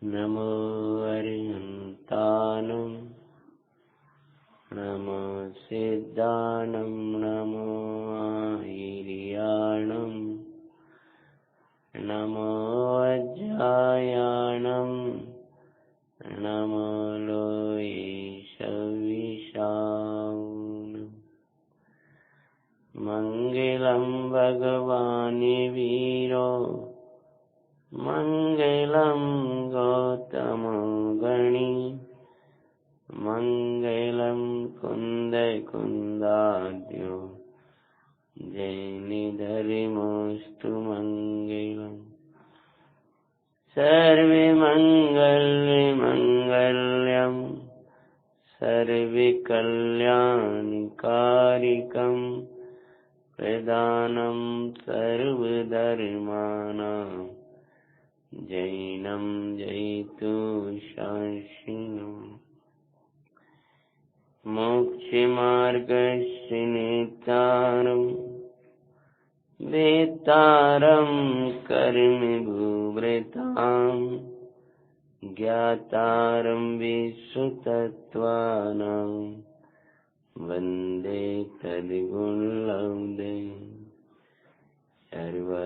नमो अरिहन्तानं नमो सिद्धानं नमो आहिर्याणं नमो वज्रायाणं नमो लोये सविषां मंगलं भगवान् वीरो मंगलं गौतमो गणी मंगलं कुन्दकुन्दाद्यो जैनिधर्मोऽस्तु मंगलम् सर्वे मङ्गलं सर्वकल्याणकारिकं प्रदानं सर्वधर्माणां जैनं जयतु शान्तिः मोक्षमार्गस्य नेतारं वेत्तारं कर्मभूभृतां ज्ञातारं विश्वतत्त्वानां वन्दे तद्गुणलब्धे सर्वज्ञशासन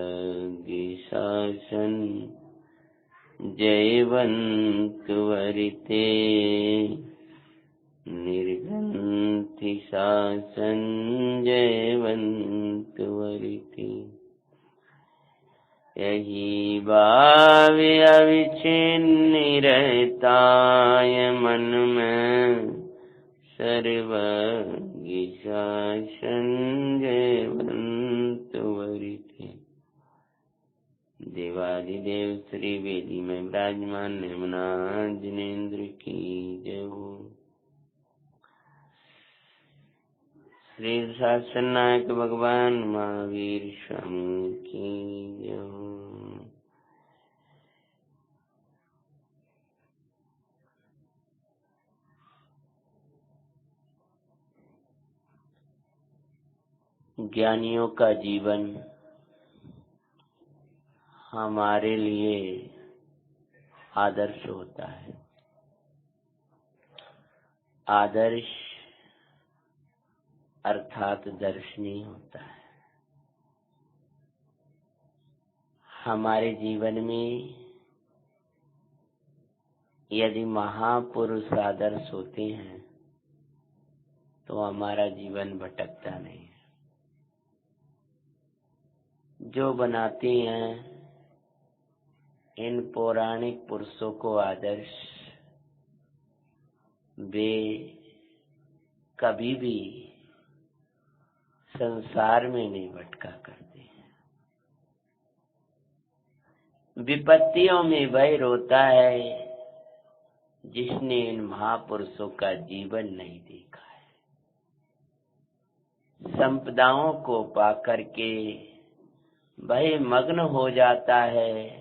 जयवन्तु वरिते निर्गन्ति शासन जयवन्तु वरिते यही भाव अविच्छिन्न रहताय मन में सर्वज्ञ शासन जयवन्तु वरिते। देवादिदेव श्री वेदी में विराजमान यमुनाथ जिनेन्द्र की जय हो। श्री शासन नायक भगवान महावीर स्वामी की जय हो। ज्ञानियों का जीवन हमारे लिए आदर्श होता है। आदर्श अर्थात दर्शनीय होता है। हमारे जीवन में यदि महापुरुष आदर्श होते हैं तो हमारा जीवन भटकता नहीं है। जो बनाते हैं इन पौराणिक पुरुषों को आदर्श, वे कभी भी संसार में नहीं भटका करते हैं। विपत्तियों में वह रोता है जिसने इन महापुरुषों का जीवन नहीं देखा है। संपदाओं को पाकर के वह मग्न हो जाता है।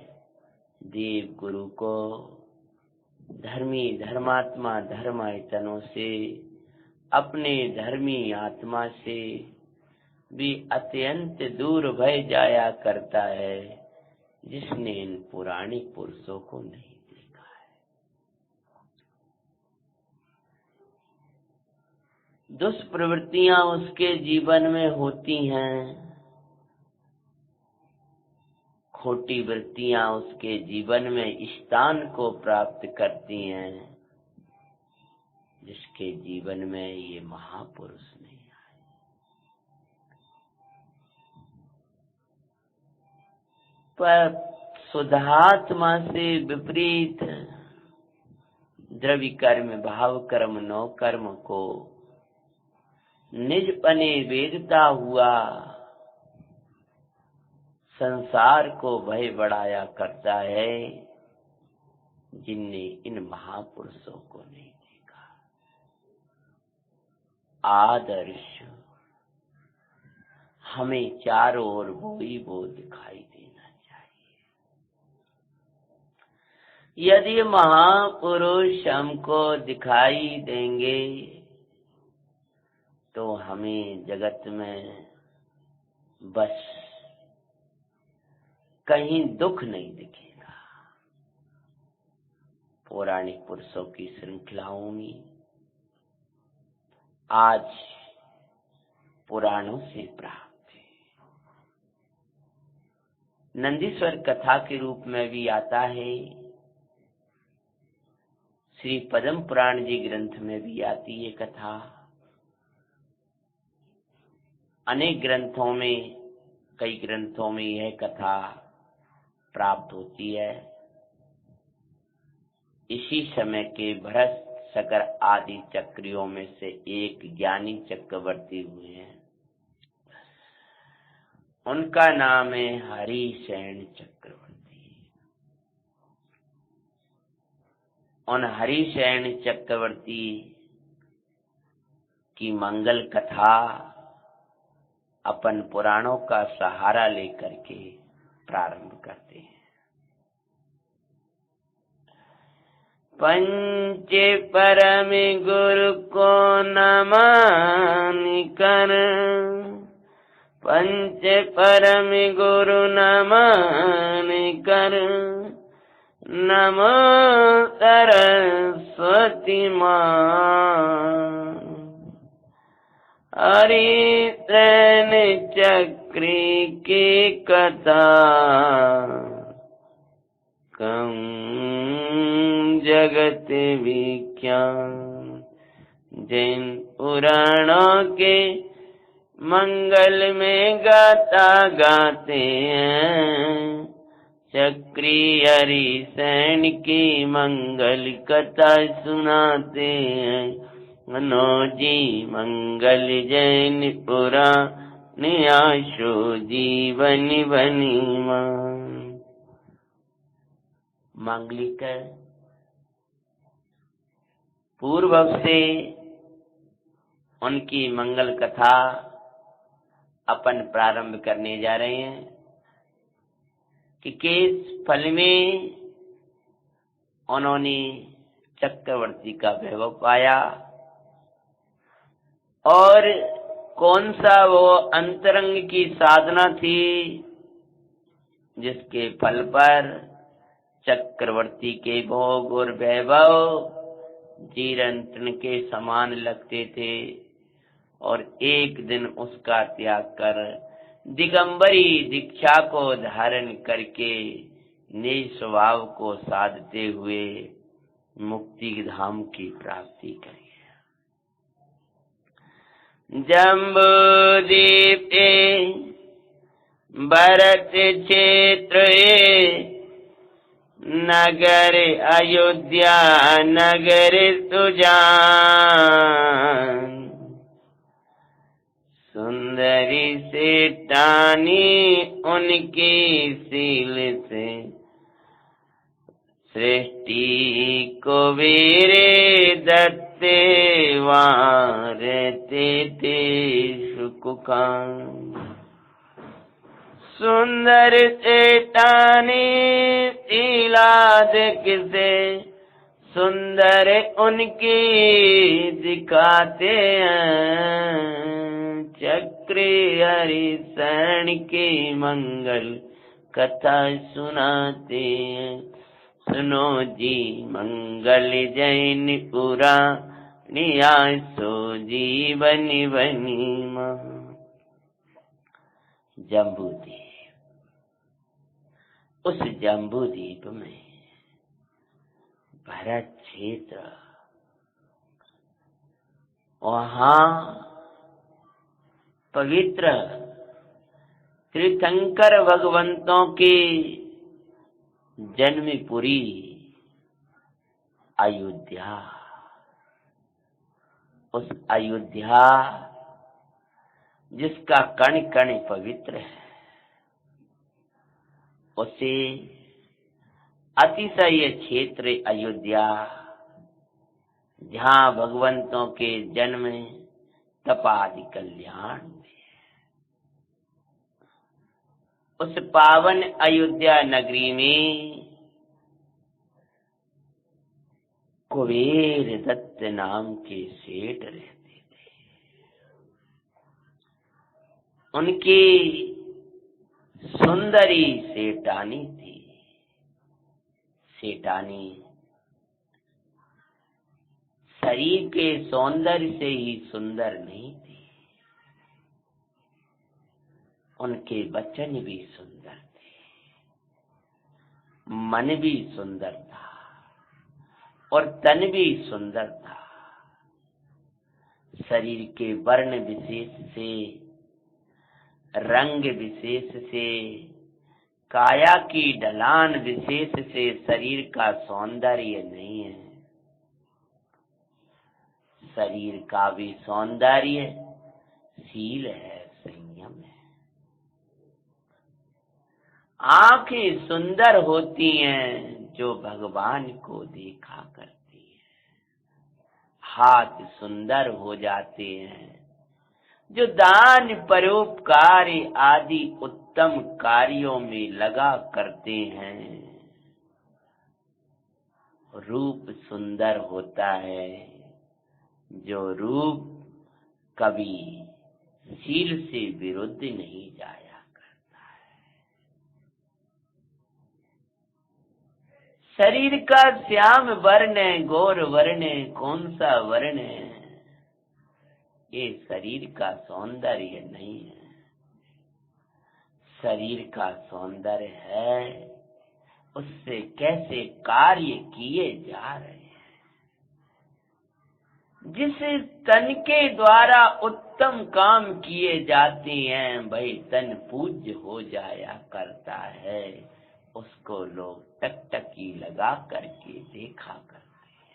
देव गुरु को धर्मी धर्मात्मा धर्मायतनों से, अपने धर्मी आत्मा से भी अत्यंत दूर भय जाया करता है जिसने इन पुराणिक पुरुषों को नहीं देखा है। दुष्प्रवृत्तियां उसके जीवन में होती हैं, खोटी वृत्तियां उसके जीवन में स्थान को प्राप्त करती हैं जिसके जीवन में ये महापुरुष नहीं आए। पर शुद्धात्मा से विपरीत द्रव्य कर्म भाव कर्म नौ कर्म को निजपने वेदता हुआ संसार को भय बढ़ाया करता है जिनने इन महापुरुषों को नहीं देखा। आदर्श हमें चारों ओर वो दिखाई देना चाहिए। यदि महापुरुष हमको दिखाई देंगे तो हमें जगत में बस कहीं दुख नहीं दिखेगा। पौराणिक पुरुषों की श्रृंखलाओं में आज पुराणों से प्राप्त है। नंदीश्वर कथा के रूप में भी आता है, श्री पद्म पुराण जी ग्रंथ में भी आती है कथा। अनेक ग्रंथों में, कई ग्रंथों में यह कथा प्राप्त होती है। इसी समय के भरत शकर आदि चक्रियों में से एक ज्ञानी चक्रवर्ती हुए हैं। उनका नाम है हरिसेन चक्रवर्ती। उन हरिसेन चक्रवर्ती की मंगल कथा अपन पुराणों का सहारा लेकर के प्रारंभ करते हैं। पंच परम गुरु को नमन कर, पंच परम गुरु नमन कर, नमो सरस्वती माँ। हरिसेन चक्री की कथा कम जगत विख्यात, जिन पुराणों के मंगल में गाता गाते हैं, चक्री हरिसेन की मंगल कथा सुनाते हैं। मनोजी मंगल जैन पुराण आशो जीवन बनी मां। मांगलिक पूर्व से उनकी मंगल कथा अपन प्रारंभ करने जा रहे हैं कि किस फल में उन्होंने चक्रवर्ती का वैभव पाया और कौन सा वो अंतरंग की साधना थी जिसके फल पर चक्रवर्ती के भोग और वैभव चिरंतन के समान लगते थे और एक दिन उसका त्याग कर दिगंबरी दीक्षा को धारण करके निज स्वभाव को साधते हुए मुक्ति धाम की प्राप्ति करी। जम्बूद्वीप भरत क्षेत्र नगर अयोध्या नगर सुजान, सुंदरी सेठानी उनकी सील से सृष्टि को वीरे दत्ते वारते थे सुकुकान। सुंदर सेठानी शीलाद किसे सुंदर उनकी दिखाते हैं, चक्री हरिसेन की मंगल कथा सुनाते हैं। सुनो जी मंगल जैन पुराण आसो जीवन बनी मां। जम्बूद्वीप, उस जम्बूद्वीप में भरत क्षेत्र, वहां पवित्र तीर्थंकर भगवंतों की जन्मपुरी अयोध्या, उस अयोध्या जिसका कण कण पवित्र है, उसे अतिशय क्षेत्र अयोध्या जहाँ भगवंतों के जन्म तपादि कल्याण, उस पावन अयोध्या नगरी में कुबेर दत्त नाम के सेठ रहते थे। उनकी सुंदरी सेठानी थी। सेठानी शरीर के सौंदर्य से ही सुंदर नहीं थे, उनके वचन भी सुंदर थे, मन भी सुंदर था और तन भी सुंदर था। शरीर के वर्ण विशेष से, रंग विशेष से, काया की ढलान विशेष से शरीर का सौंदर्य नहीं है। शरीर का भी सौंदर्य शील है, संयम है। आंखें सुंदर होती हैं जो भगवान को देखा करती है, हाथ सुंदर हो जाते हैं जो दान परोपकार आदि उत्तम कार्यों में लगा करते हैं। रूप सुंदर होता है जो रूप कभी शील से विरुद्ध नहीं जाया करता है। शरीर का श्याम वर्ण है, गौर वर्ण है, कौन सा वर्ण है, ये शरीर का सौंदर्य नहीं है। शरीर का सौंदर्य है उससे कैसे कार्य किए जा रहे हैं। जिस तन के द्वारा उत्तम काम किए जाते हैं वही तन पूज्य हो जाया करता है, उसको लोग टकटकी लगा करके देखा करते हैं।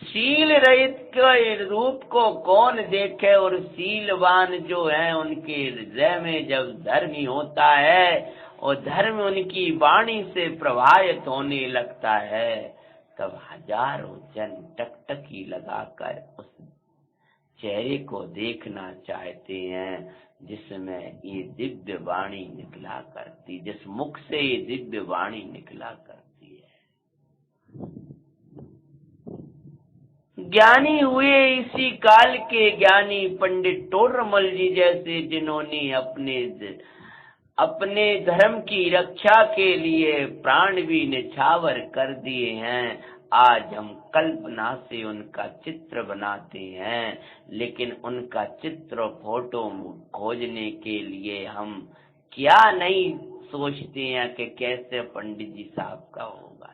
शील रहित के रूप को कौन देखे, और शीलवान जो है उनके हृदय में जब धर्म होता है और धर्म उनकी वाणी से प्रभावित होने लगता है, तब हजारों जन टकटकी लगाकर उस चेहरे को देखना चाहते हैं जिसमें ये दिव्य वाणी निकला करती, जिस मुख से ये दिव्य वाणी निकला करती है। ज्ञानी हुए इसी काल के ज्ञानी पंडित टोडरमल जी जैसे, जिन्होंने अपने धर्म की रक्षा के लिए प्राण भी निछावर कर दिए हैं। आज हम कल्पना से उनका चित्र बनाते हैं, लेकिन उनका चित्र फोटो खोजने के लिए हम क्या नहीं सोचते हैं कि कैसे पंडित जी साहब का होगा।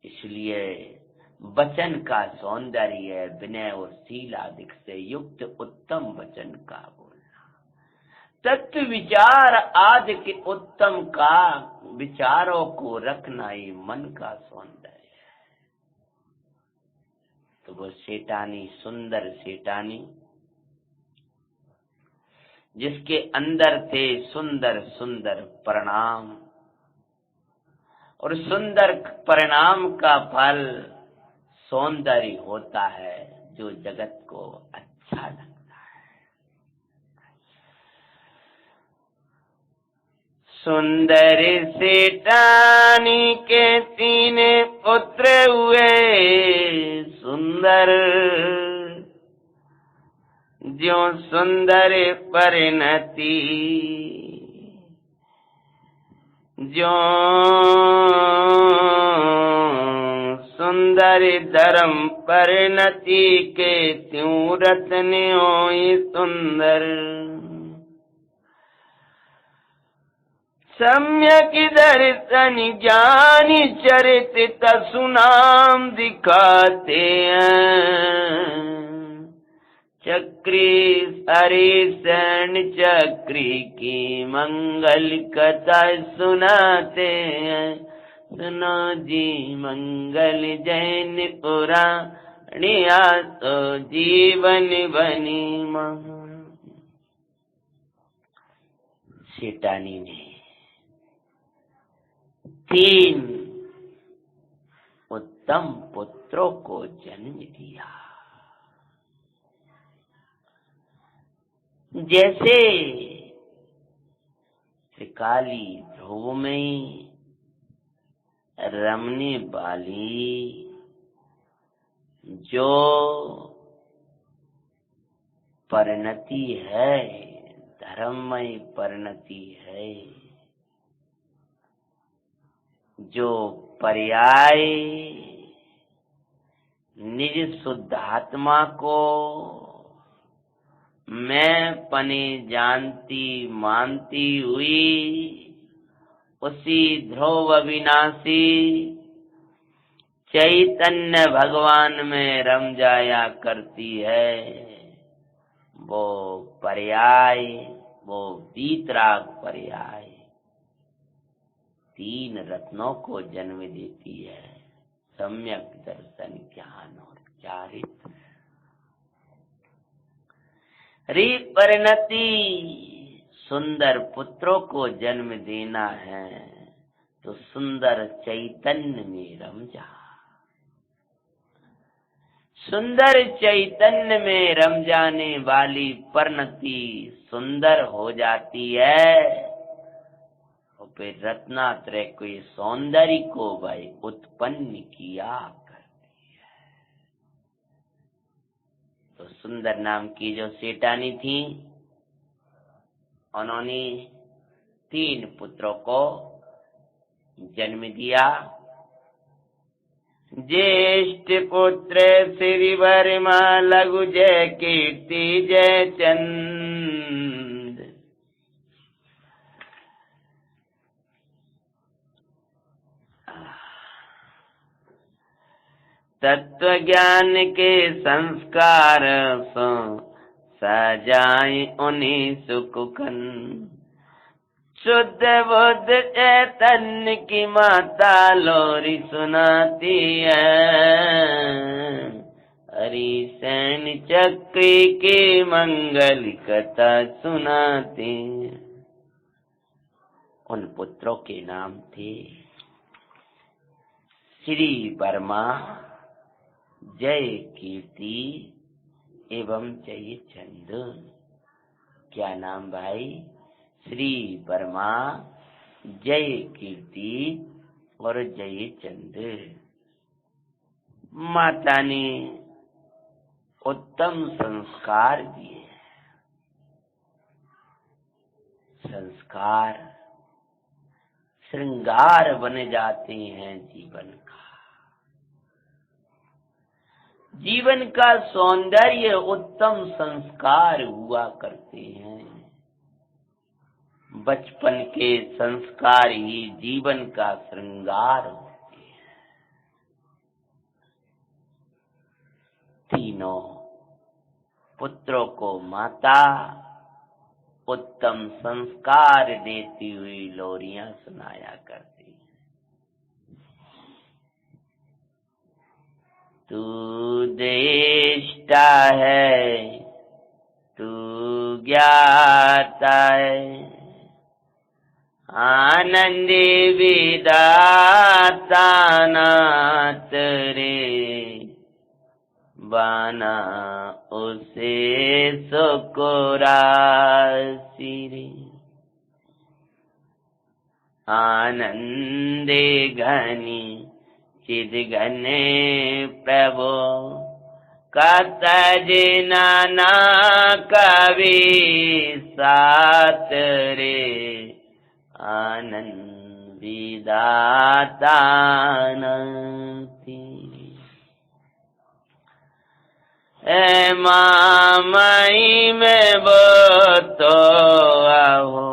इसलिए वचन का सौंदर्य है विनय और शील आदि से युक्त उत्तम वचन का बोलना, तत्व विचार आदि के उत्तम का विचारों को रखना ही मन का सौंदर्य है। तो वो सेठानी, सुंदर सेठानी जिसके अंदर थे सुंदर सुंदर परिणाम, और सुंदर परिणाम का फल सौंदर्य होता है जो जगत को अच्छा लगता है। सुंदर सेठानी के 3 पुत्र हुए सुंदर, ज्यों सुंदर परिणति, ज्यों सुंदर धर्म परिणति के त्यों रत्न होई सुंदर। सम्यक दर्शन ज्ञानी चरित सुनाम दिखाते हैं, चक्री हरिशरण चक्री की मंगल कथा सुनाते हैं। सुनो जी मंगल जैन पुराणिया तो जीवन बनी महान। सेठानी ने 3 उत्तम पुत्रों को जन्म दिया। जैसे त्रिकाली ध्रुव में रमने वाली जो परिणति है, धर्ममय परिणति है, जो पर्याय निज शुद्ध आत्मा को मैं पने जानती मानती हुई उसी ध्रुव अविनाशी चैतन्य भगवान में रम जाया करती है, वो पर्याय, वो वीतराग पर्याय तीन रत्नों को जन्म देती है, सम्यक दर्शन, ज्ञान और चारित्र। री परिणति, सुंदर पुत्रों को जन्म देना है तो सुंदर चैतन्य में रम जा। सुंदर चैतन्य में रम जाने वाली परिणति सुंदर हो जाती है और फिर रत्नात्रय को ये सौंदर्य को भाई उत्पन्न किया करती है। तो सुंदर नाम की जो सेठानी थी, उन्होंने तीन पुत्रों को जन्म दिया। ज्येष्ठ पुत्र श्री वर्मा, लघु जय कीर्ति जय चंद। तत्व ज्ञान के संस्कार सो सजाए उन्हीं सुखन। शुद्ध बुद्ध चैतन्य की माता लोरी सुनाती है, हरि सैन चक्री की मंगल कथा सुनाती है। उन पुत्रों के नाम थे श्री वर्मा, जय कीर्ति एवं जय चंद। क्या नाम भाई? श्री वर्मा, जय कीर्ति और जय चंद। माता ने उत्तम संस्कार दिए। संस्कार श्रृंगार बन जाते हैं जीवन का। जीवन का सौंदर्य उत्तम संस्कार हुआ करते हैं। बचपन के संस्कार ही जीवन का श्रृंगार होते हैं। तीनों पुत्रों को माता उत्तम संस्कार देती हुई लोरियां सुनाया करती है। तू देष्टा है, तू ज्ञाता है, आनंदी विदाता नाथ रे। बाना उसे सुकुरासी रे। आनंदे घनी चिद घने प्रभु, कतज नाना कवि सात रे। आनंद विदाता नती। ए मामई में वो तो आहो,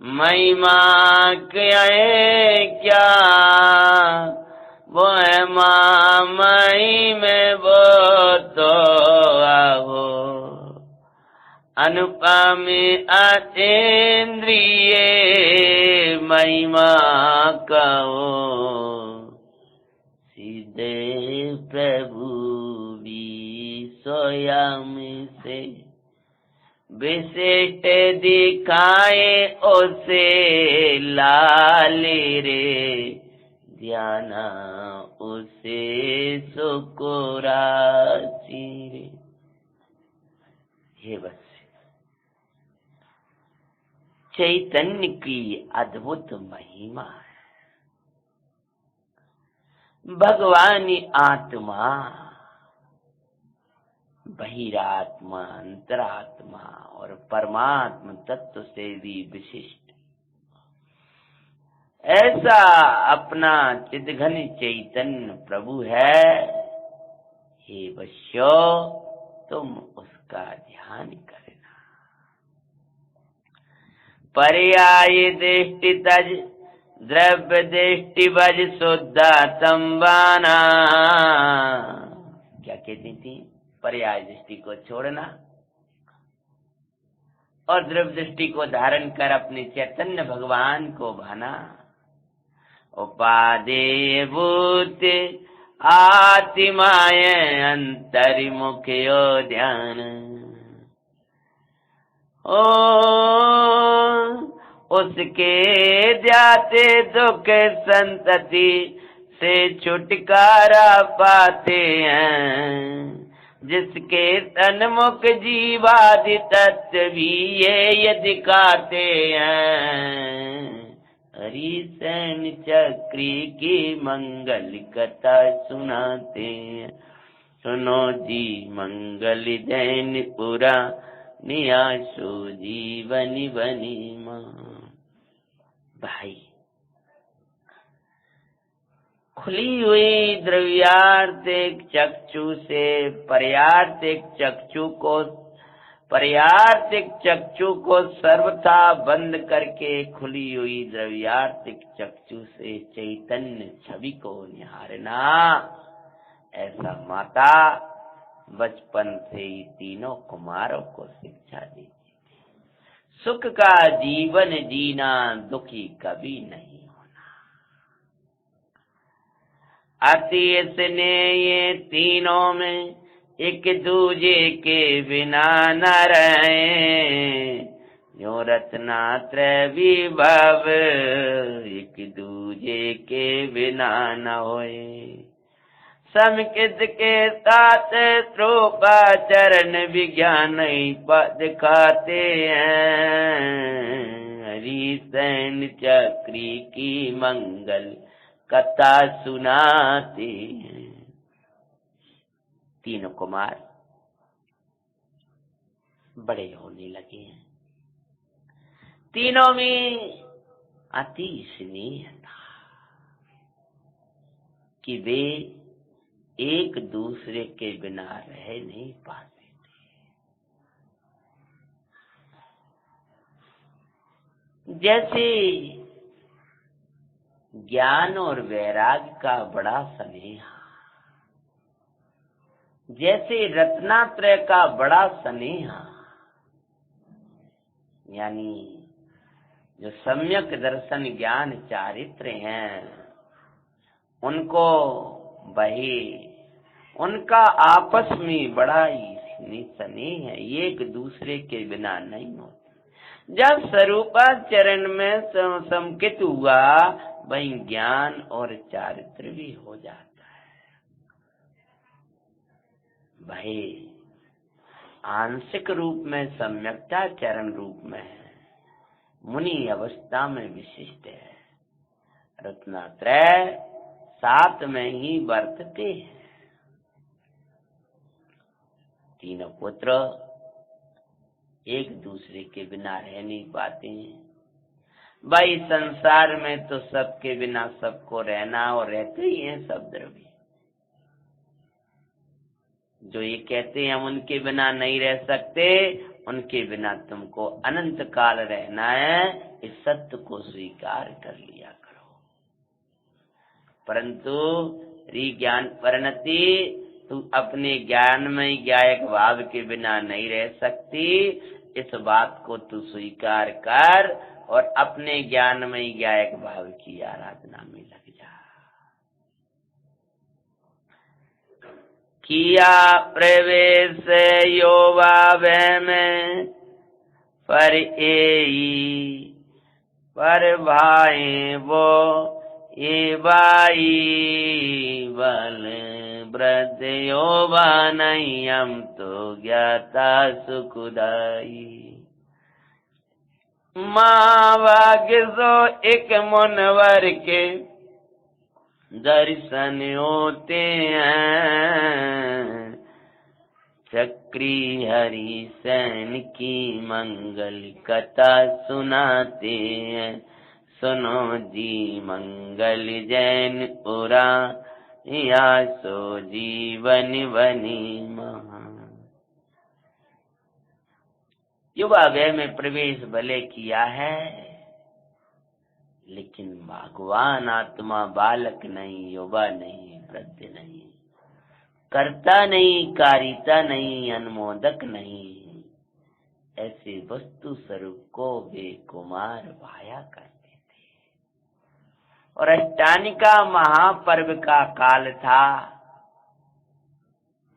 महिमा क्या है क्या, वो है मामई में वो तो आहो। अनुपमी अतीन्द्रिय महिमा कहो, सीधे प्रभु भी स्वयं से। विशिष्ट दिखाए उसे लाले रे, ध्यान उसे सुकुरासी रे। ये बस चैतन्य की अद्भुत महिमा है। भगवानी आत्मा, बहिरात्मा, अंतरात्मा और परमात्मा तत्व से भी विशिष्ट ऐसा अपना चिदघन चैतन्य प्रभु है। हे वश्यो, तुम उसका ध्यान करना। पर्याय दृष्टि तज द्रव्य दृष्टि भज शुद्धा तंबाना। क्या कहती थी? पर्याय दृष्टि को छोड़ना और द्रव्य दृष्टि को धारण कर अपने चैतन्य भगवान को भाना। उपादेय भूत आतिमाय अंतर्मुखयो ध्यान। ओ उसके ध्याते दुख संतति से छुटकारा पाते हैं। जिसके तन्मुख जीवादि तत्व भी ये दिखाते हैं। हरिसेन चक्री की मंगल कथा सुनाते हैं। सुनो जी मंगल जैन पुरा नियासो जीवनी बनी मां। भाई, खुली हुई द्रव्यार्थिक चक्षु से पर्यार्थिक चक्षु को सर्वथा बंद करके खुली हुई द्रव्यार्थिक चक्षु से चैतन्य छवि को निहारना। ऐसा माता बचपन से ही तीनों कुमारों को शिक्षा देती थी। सुख का जीवन जीना, दुखी कभी नहीं होना। अति स्नेह ये तीनों में एक दूजे के बिना न रहे। जो रत्नात्रय विभव एक दूजे के बिना न होए। समकित के साथ श्रोका चरण विज्ञान दिखाते हैं। हरिसेन चक्री की मंगल कथा सुनाते हैं। तीनों कुमार बड़े होने लगे हैं। तीनों में अति स्नेह था कि वे एक दूसरे के बिना रह नहीं पाते थे। जैसे ज्ञान और वैराग्य का बड़ा स्नेह, जैसे रत्नात्रय का बड़ा स्नेह, यानी जो सम्यक दर्शन ज्ञान चारित्र हैं, उनको वही उनका आपस में बड़ा ही स्नेह है, एक दूसरे के बिना नहीं होते। जब स्वरूपाचरण में समकित हुआ, वही ज्ञान और चारित्र भी हो जाता है। वही आंशिक रूप में सम्यकता चरण रूप में है, मुनि अवस्था में विशिष्ट है। रत्नात्रय साथ में ही बरतते हैं। तीनों पुत्र एक दूसरे के बिना रह नहीं पाते हैं। भाई संसार में तो सबके बिना सबको रहना और रहते ही हैं सब द्रव्य। जो ये कहते हैं हम उनके बिना नहीं रह सकते, उनके बिना तुमको अनंत काल रहना है, इस सत्य को स्वीकार कर लिया करो। परंतु ज्ञान परिणति, तू अपने ज्ञान में ज्ञायक भाव के बिना नहीं रह सकती। इस बात को तू स्वीकार कर और अपने ज्ञान में ज्ञायक भाव की आराधना में लग जा। किया प्रवेश योवावे में पर एई पर भाई वो ए बाई बल व्रत योवा नहीं, हम तो ज्ञाता सुखदाई। माँ भाग्य सो एक मुनवर के दर्शन होते हैं। चक्री हरिसेन की मंगल कथा सुनाते हैं। सुनो जी मंगल जैन पुरा या सो जीवन बनी महा। युवा व्यय में प्रवेश भले किया है, लेकिन भगवान आत्मा बालक नहीं, युवा नहीं, वृद्ध नहीं, कर्ता नहीं, कारिता नहीं, अनुमोदक नहीं, ऐसे वस्तु स्वरूप को वे कुमार भाया करते थे। और अष्टानिका महापर्व का काल था।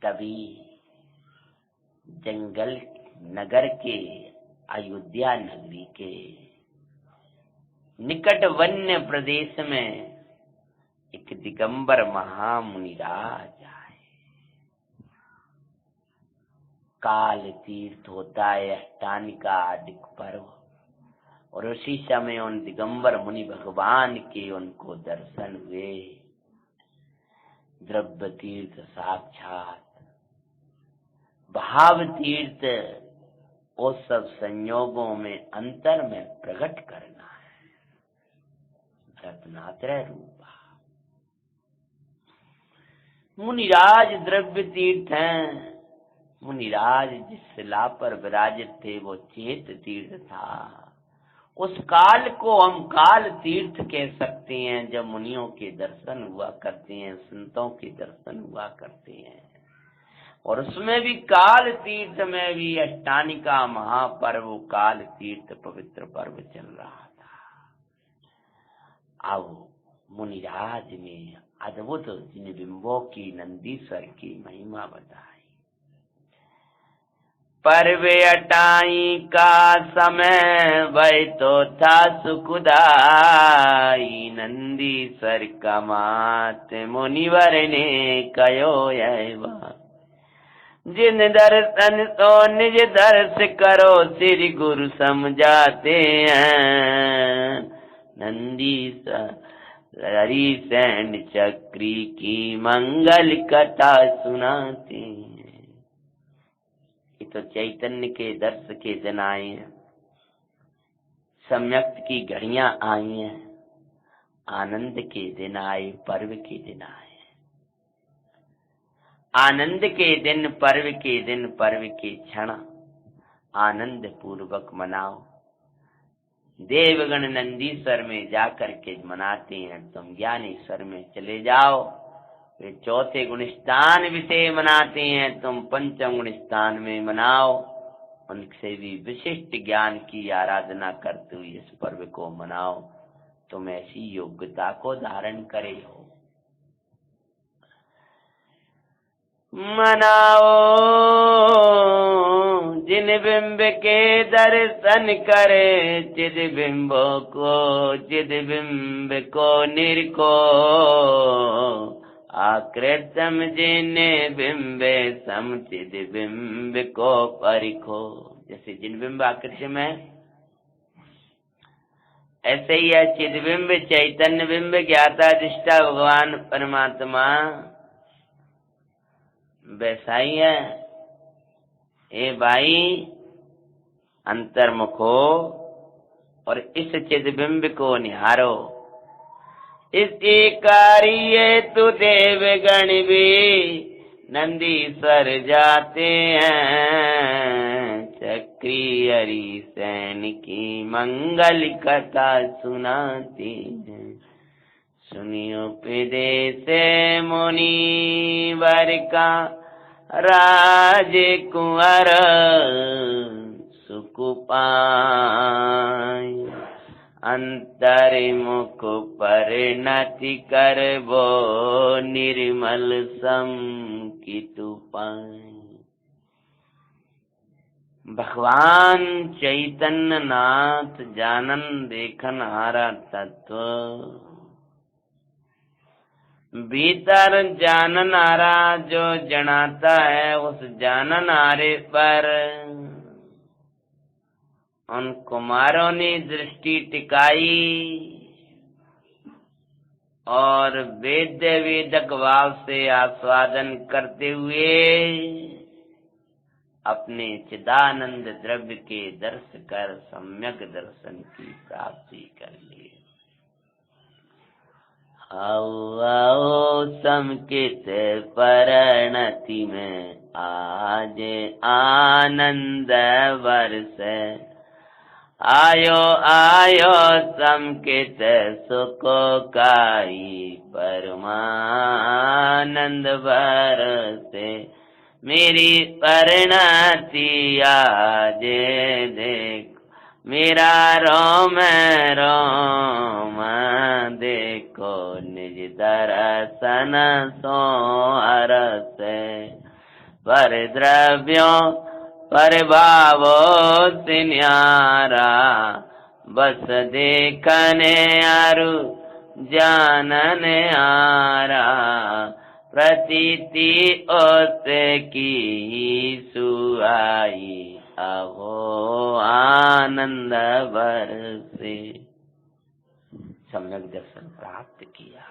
तभी जंगल नगर के अयोध्या नगरी के निकट वन्य प्रदेश में एक दिगंबर महामुनिराज आए। काल तीर्थ होता है अष्टानिका आदिक पर्व, और उसी समय उन दिगंबर मुनि भगवान के उनको दर्शन हुए। द्रव्य तीर्थ साक्षात, भाव तीर्थ वो सब संयोगों में अंतर में प्रकट करना है। रत्नात्रय रूपा मुनिराज द्रव्य तीर्थ हैं। मुनिराज जिस शिला पर विराजित थे वो चेत तीर्थ था। उस काल को हम काल तीर्थ कह सकते हैं, जब मुनियों के दर्शन हुआ करते हैं, संतों के दर्शन हुआ करते हैं। और उसमें भी काल तीर्थ में भी अष्टानिका महापर्व काल तीर्थ पवित्र पर्व चल रहा था। अब मुनिराज ने अद्भुत जिन बिंबों की नंदीश्वर की महिमा बताई। पर्व अटाई का समय वह तो था सुखदाई, नंदीश्वर का मात मुनिवर ने कयो यह बात। जिन दर्शन तो निज दर्श करो श्री गुरु समझाते हैं, नंदीश्वर हरिसेन चक्री की मंगल कथा सुनाते हैं। ये तो चैतन्य के दर्श के दिन आए हैं, सम्यक की घड़ियां आई हैं, आनंद के दिन आए, पर्व के दिन आए। आनंद के दिन, पर्व के दिन, पर्व के क्षण आनंद पूर्वक मनाओ। देवगण नंदीश्वर में जाकर के मनाते हैं, तुम ज्ञानेश्वर में चले जाओ, वे चौथे गुण स्थान विषय मनाते हैं, तुम पंचम गुण स्थान में मनाओ। उनसे भी विशिष्ट ज्ञान की आराधना करते हुए इस पर्व को मनाओ। तुम ऐसी योग्यता को धारण करे हो। मनाओ जिन बिंब के दर्शन करे, चिद बिंब को निरखो, आकृतम जिने बिंबे सम चिद बिंब को परिखो। जैसे जिन बिंब आकृति में, ऐसे ही है चिद बिंब चैतन्य बिंब ज्ञाता दृष्टा भगवान परमात्मा, वैसा ही है। ए भाई अंतर्मुख हो और इस चिदबिंब को निहारो। इसी कार्य तु देवगण भी नंदीश्वर जाते हैं, चक्री हरिसेन की मंगल कथा सुनाते हैं। सुनियो उपदेश मुनिवर का राजकुंवर सुख पाय, अंतर्मुख परिणति करबो निर्मल सम कितु पाय। भगवान चैतन्य नाथ जानन देखन हारा तत्व, भीतर जानन हारा जो जनाता है, उस जानन हारे पर उन कुमारों ने दृष्टि टिकाई और वेद्य वेदक भाव से आस्वादन करते हुए अपने चिदानंद द्रव्य के दर्श कर सम्यक दर्शन की प्राप्ति कर ली। आओ आओ समकित परिणति में आज आनंद वर्ष। आयो आयो समकित सुख काई परमानंद बरसे। मेरी परिणति आज देख, मेरा रोम रोम देखो, निज दर्शन सो हरस। पर द्रव्यों पर भावो से न्यारा, बस देखने आरु जानने आरा। प्रतीति ओस की सुहाई, अहो आनंद बरसे। सम्यक दर्शन प्राप्त किया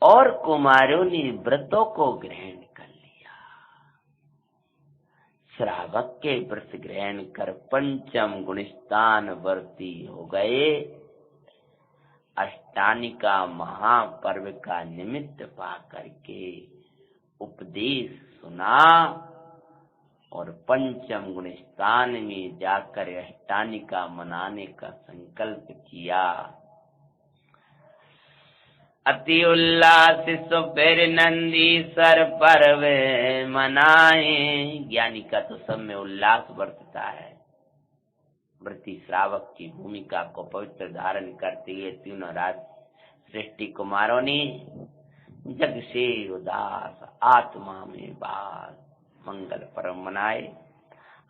और कुमारों ने व्रतों को ग्रहण कर लिया। श्रावक के व्रत ग्रहण कर पंचम गुणस्थान वर्ती हो गए। अष्टानिका महापर्व का निमित्त पा करके उपदेश सुना और पंचम गुण स्थान में जाकर अष्टानिका मनाने का संकल्प किया। अति उल्लास सो फिर नंदीश्वर पर्व मनाए। ज्ञानी का तो सब में उल्लास बरतता है। व्रती श्रावक की भूमिका को पवित्र धारण करते हुए तीनों राज सृष्टि कुमारों ने जग से उदास आत्मा में बास मंगल पर्व मनाए।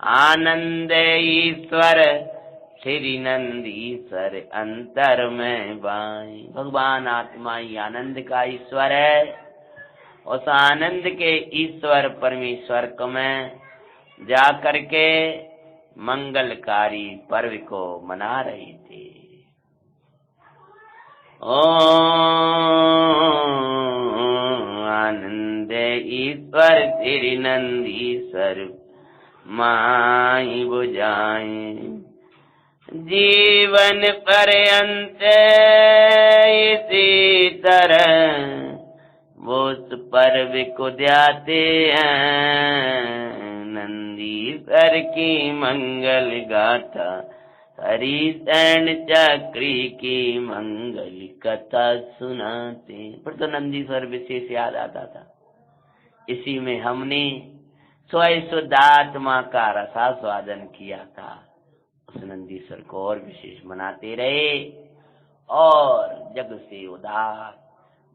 आनंद ईश्वर श्री नंदीश्वर अंतर में बाई। भगवान आत्मा ही आनंद का ईश्वर है। उस आनंद के ईश्वर परमेश्वर को मैं जा करके मंगलकारी पर्व को मना रहे थे। आनंद ईश्वर श्री नंदीश्वर माई बुझाए। जीवन पर्यंत इसी तरह वो उस पर्व को ध्याते हैं। नंदीश्वर की मंगल गाथा, हरिशरण चक्री की मंगल कथा सुनाते। पर तो नंदीश्वर विशेष याद आता था। इसी में हमने स्वयं शुद्ध आत्मा का रसास्वादन किया था। उस नंदीश्वर को और विशेष मनाते रहे। और जग से उदास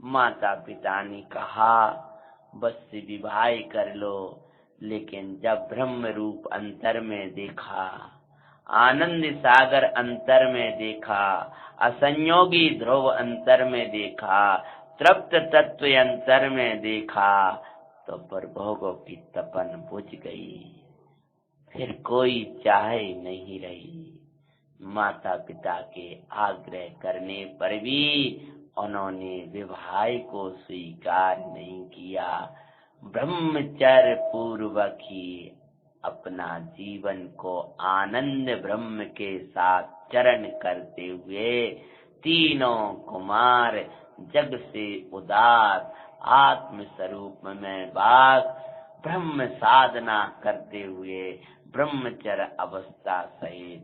माता पिता ने कहा बस से विवाह कर लो, लेकिन जब ब्रह्म रूप अंतर में देखा, आनंद सागर अंतर में देखा, असंयोगी ध्रुव अंतर में देखा, तृप्त तत्व अंतर में देखा, तो प्रभोगों की तपन बुझ गई। फिर कोई चाहे नहीं रही। माता पिता के आग्रह करने पर भी उन्होंने विवाह को स्वीकार नहीं किया। ब्रह्मचर्य पूर्वक ही अपना जीवन को आनंद ब्रह्म के साथ चरण करते हुए तीनों कुमार जग से उदास आत्म स्वरूप में वास ब्रह्म साधना करते हुए ब्रह्मचर्य अवस्था सहित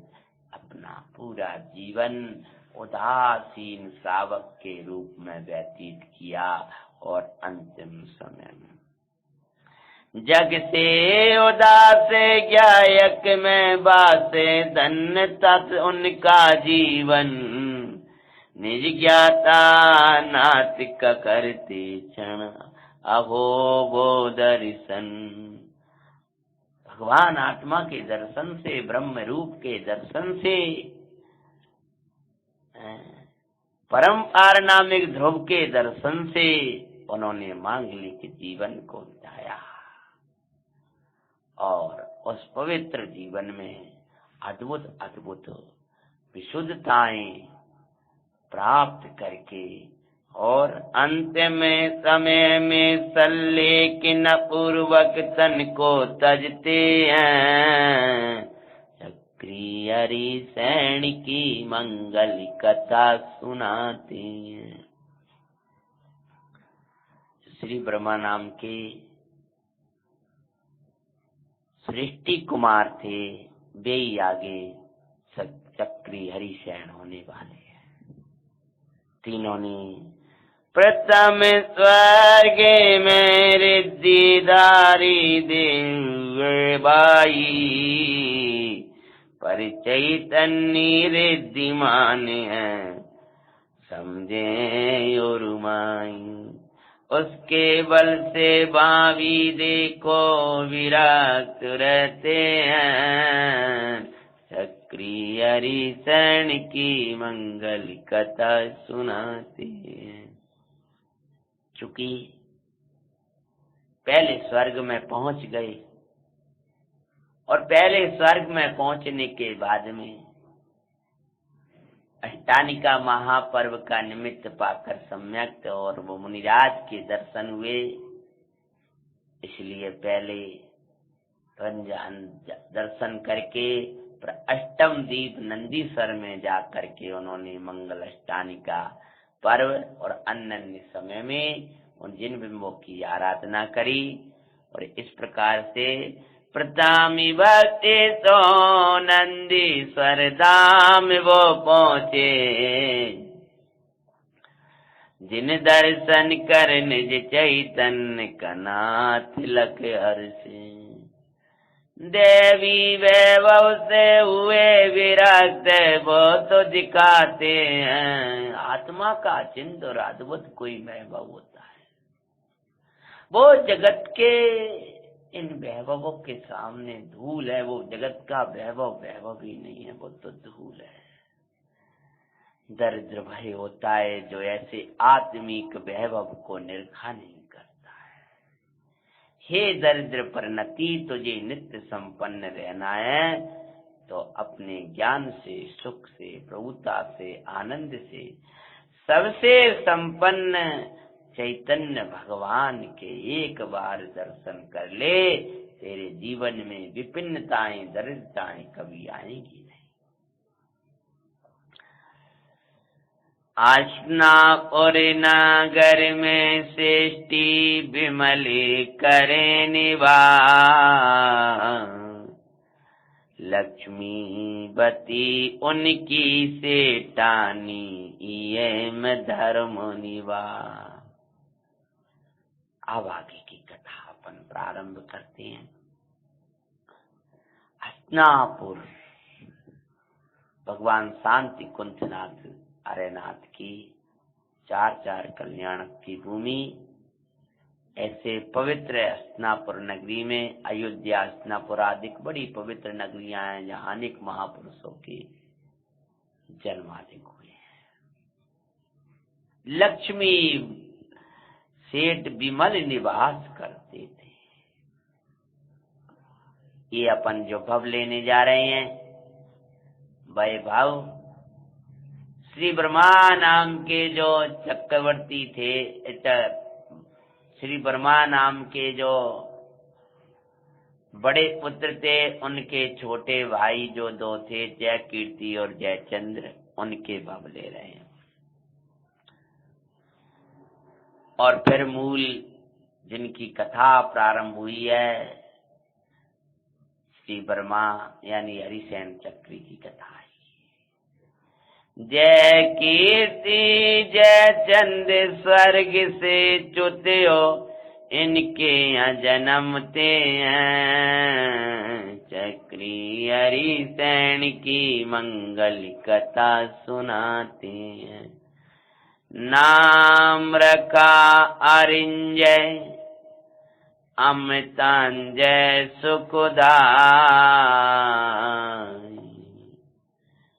अपना पूरा जीवन उदासीन श्रावक के रूप में व्यतीत किया। और अंतिम समय में जग से उदास गायक में बासे धन्य तत् उनका जीवन। निज ज्ञाता नातिक करते क्षण अहो वो दर्शन। भगवान आत्मा के दर्शन से, ब्रह्म रूप के दर्शन से, परम पारनामिक ध्रुव के दर्शन से उन्होंने मांगलिक जीवन को बिताया। और उस पवित्र जीवन में अद्भुत अद्भुत विशुद्धताएं प्राप्त करके और अंतिम समय में सल्लेखन पूर्वक तन को तजते हैं। चक्री हरिसैन की मंगल कथा सुनाते हैं। श्री ब्रह्मा नाम के सृष्टि कुमार थे, वे ही आगे चक्री हरिसैन होने वाले हैं। तीनों ने प्रथम स्वर्ग में रिद्धिधारी देवबाई, पर चैतन्य रिद्धिमान है समझे और माई। उसके बल से बावी देखो विराट रहते हैं, चक्री हरिसैन की मंगल कथा सुनाते हैं। चूंकि पहले स्वर्ग में पहुंच गए और पहले स्वर्ग में पहुंचने के बाद में अष्टानिका महापर्व का निमित्त पाकर सम्यक और वो मुनिराज के दर्शन हुए, इसलिए पहले दर्शन करके अष्टम दीप नंदीश्वर में जा करके उन्होंने मंगल अष्टानिका पर्व और अन्य समय में उन जिन बिंबों की आराधना करी। और इस प्रकार से प्रथमी भक्ति तो नंदीश्वर धाम वो पहुँचे, जिन दर्शन कर निज चैतन्य का नाथ लख हर्षे। देवी वैभव से हुए विरक्त वो तो दिखाते हैं, आत्मा का चिंत और अद्भुत कोई वैभव होता है, वो जगत के इन वैभवों के सामने धूल है। वो जगत का वैभव ही नहीं है, वो तो धूल है। दरिद्र भय होता है जो ऐसे आत्मिक वैभव को निरखा नहीं करता है। हे दरिद्र परिणति, तुझे नित्य संपन्न रहना है तो अपने ज्ञान से, सुख से, प्रभुता से, आनंद से सबसे संपन्न चैतन्य भगवान के एक बार दर्शन कर ले, तेरे जीवन में विपिन्नताएं, दरिद्रताएं कभी आएंगी नहीं। हस्तिनापुर नगर में श्रेष्ठी विमल करे निवास, लक्ष्मीवती उनकी सेठानी एम धर्म निवास। अब आगे की कथा अपन प्रारंभ करते हैं। हस्तिनापुर भगवान शांति कुंठनाथ अरेनाथ की चार कल्याणक की भूमि। ऐसे पवित्र हस्तिनापुर नगरी में अयोध्या, हस्तिनापुर आदि बड़ी पवित्र नगरियां हैं जहां अनेक महापुरुषों के जन्म आदि हुए हैं। लक्ष्मी सेठ विमल निवास करते थे। ये अपन जो भव लेने जा रहे हैं वैभव श्री ब्रह्मा नाम के जो चक्रवर्ती थे, श्री ब्रह्मा नाम के जो बड़े पुत्र थे, उनके छोटे भाई जो दो थे, जय कीर्ति और जय चंद्र, उनके भव ले रहे हैं। और फिर मूल जिनकी कथा प्रारंभ हुई है श्री ब्रह्मा यानी हरिसैन चक्री की कथा है। जय कीर्ति जय चंद्र स्वर्ग से च्युत हो, इनके यहाँ जन्मते हैं, चक्री हरिसैन की मंगल कथा सुनाते हैं। नाम रखा अरिंजय अमृतांजय सुखदाई,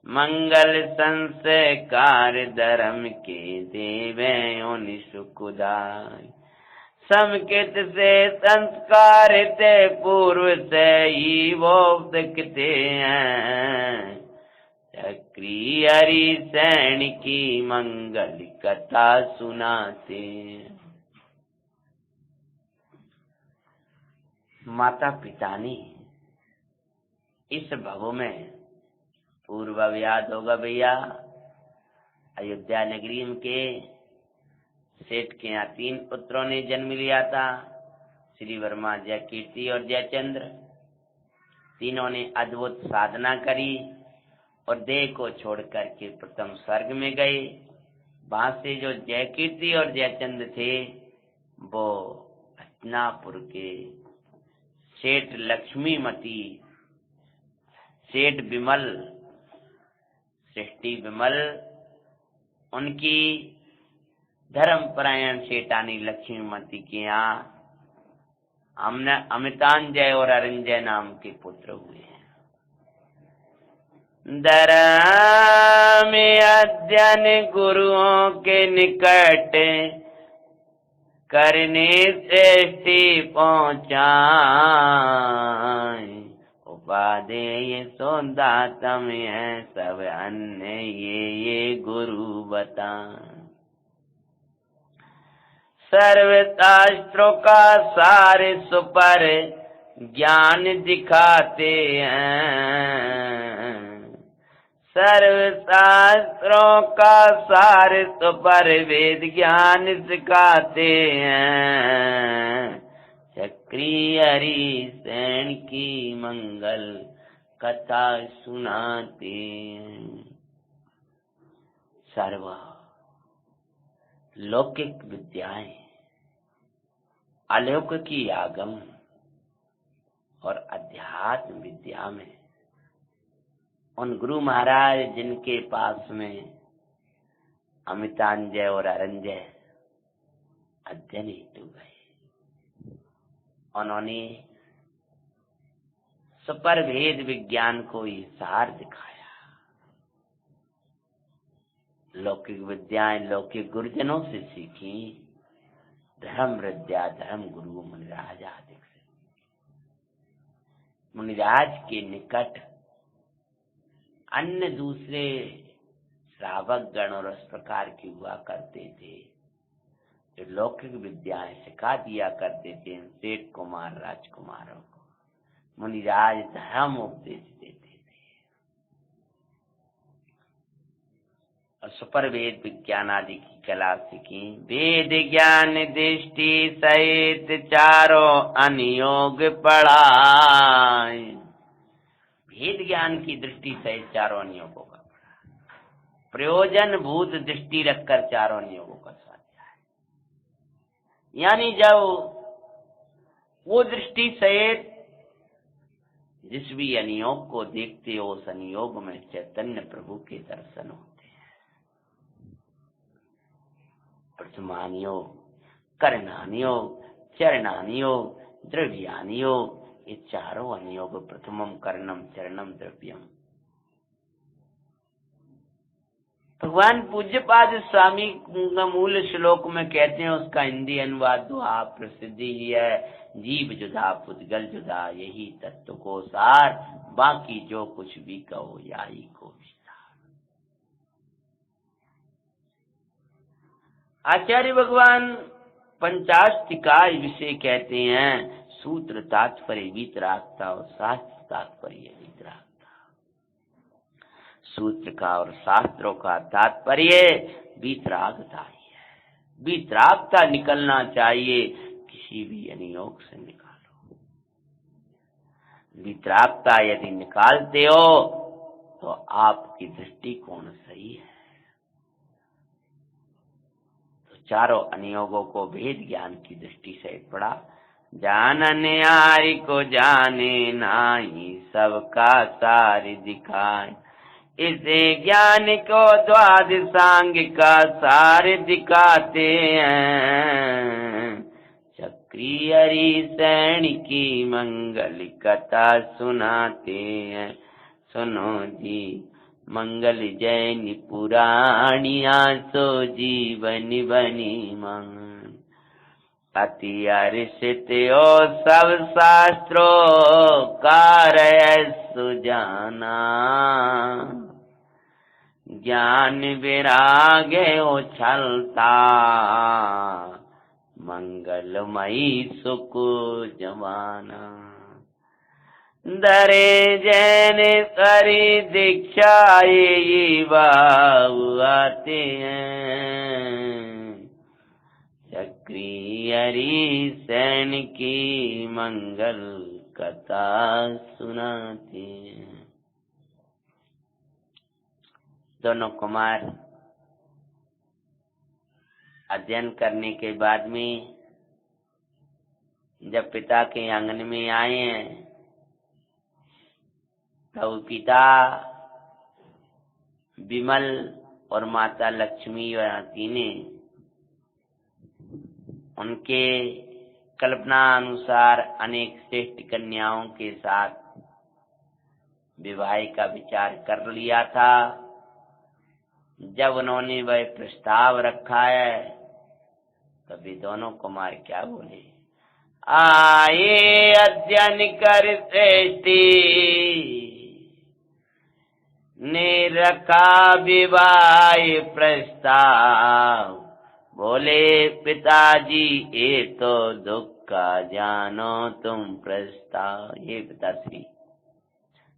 मंगल संस्कार धर्म के देवे उन सुखदाई। समकित से संस्कार ते पूर्व से ही वो दिखते हैं, चक्री हरिसैन की मंगल कथा सुनाते। माता पिता ने इस भव में पूर्व याद होगा भैया, अयोध्या नगरी के सेठ के यहाँ 3 पुत्रों ने जन्म लिया था, श्री वर्मा, जयकीर्ति और जयचंद्र। तीनों ने अद्भुत साधना करी और देह को छोड़ करके प्रथम स्वर्ग में गए। वहां से जो जयकीर्ति और जयचंद्र थे वो हस्तिनापुर के सेठ लक्ष्मीमती, सेठ विमल, सृष्टि विमल, उनकी धर्मपरायण सेठानी लक्ष्मीमती के यहाँ हमने अमितांजय और अरंजय नाम के पुत्र हुए हैं। धर्म अध्ययन गुरुओं के निकट करने सृष्टि पहुँचाए, उपादेय सौदातम है सब अन्य ये गुरु बताएं। सर्वशास्त्रों का सार सुपर ज्ञान दिखाते हैं, सर्वशास्त्रों का सार सुपर वेद ज्ञान सिखाते हैं। चक्री हरि सेन की मंगल कथा सुनाते हैं। सर्व लौकिक विद्याएं अलौकिकी आगम और अध्यात्म विद्या में उन गुरु महाराज जिनके पास में अमितांजय और अरंजय अध्ययन हेतु गए, उन्होंने सुपर भेद विज्ञान को ही सार दिखाया। लौकिक विद्याएं लौकिक गुरुजनों से सीखी, धर्म विद्या धर्म गुरु मुनिराज आदि से। मुनिराज के निकट अन्य दूसरे श्रावक गण और इस प्रकार के हुआ करते थे जो लौकिक विद्याएं सिखा दिया करते थे सेठ कुमार राजकुमारों को। मुनिराज धर्म उपदेश देते थे और सुपर वेद विज्ञान आदि की कला सीखी। वेद ज्ञान दृष्टि सहित चारों अनुयोग पढ़ाए, वेद ज्ञान की दृष्टि सहित चारों अनुयोगों का पढ़ा, प्रयोजन भूत दृष्टि रखकर चारों अनुयोगों का स्वाध्याय। यानी जब वो दृष्टि सहित जिस भी अनुयोग को देखते हो उस अनुयोग में चैतन्य प्रभु के दर्शन होते हैं। प्रथमानुयोग, करणानुयोग, चरणानुयोग, द्रव्यानुयोग, ये चारों अनुयोग, प्रथमम करणम चरणम द्रव्यम। भगवान पूज्यपाद स्वामी मूल श्लोक में कहते हैं, उसका हिंदी अनुवाद तो आप प्रसिद्धि ही है, जीव जुदा पुद्गल जुदा यही तत्व को सार, बाकी जो कुछ भी कहो याही को विस्तार। आचार्य भगवान पंचाष्टिकाय विषय कहते हैं, सूत्र तात्पर्य वीतरागता और शास्त्र तात्पर्य वीतरागता। सूत्र का और शास्त्रों का तात्पर्य वीतरागता ही है। वीतरागता निकलना चाहिए, किसी भी अनुयोग से निकालो। वीतरागता यदि निकालते हो तो आपकी दृष्टिकोण सही है। तो चारों अनुयोगों को वेद ज्ञान की दृष्टि से पढ़ा। जानने आरि को जाने नाही, सबका सार दिखाए, इसे ज्ञान को द्वादशांग का सार दिखाते हैं। चक्री हरि सैन की मंगल कथा सुनाते हैं। सुनो जी मंगल जैन पुराणिया, सो जीवन बनी मंग। अति हर्षित हो सब शास्त्रों कार्य सुजाना, ज्ञान विराग उछलता, मंगलमयी सुख जमाना। धरे जैन करी दीक्षा ये बाबू आते हैं, चक्री हरि सैन की मंगल कथा सुनाते हैं। दोनों कुमार अध्ययन करने के बाद में जब पिता के आंगन में आए हैं, तो पिता विमल और माता लक्ष्मी वराती ने उनके कल्पना अनुसार अनेक श्रेष्ठ कन्याओं के साथ विवाह का विचार कर लिया था। जब उन्होंने वह प्रस्ताव रखा है, तभी दोनों कुमार क्या बोले, आए अध्ययन कर श्रेष्ठी ने रखा विवाह प्रस्ताव। बोले पिताजी ये तो दुख का जानो तुम प्रस्ताव। ये पिताश्री,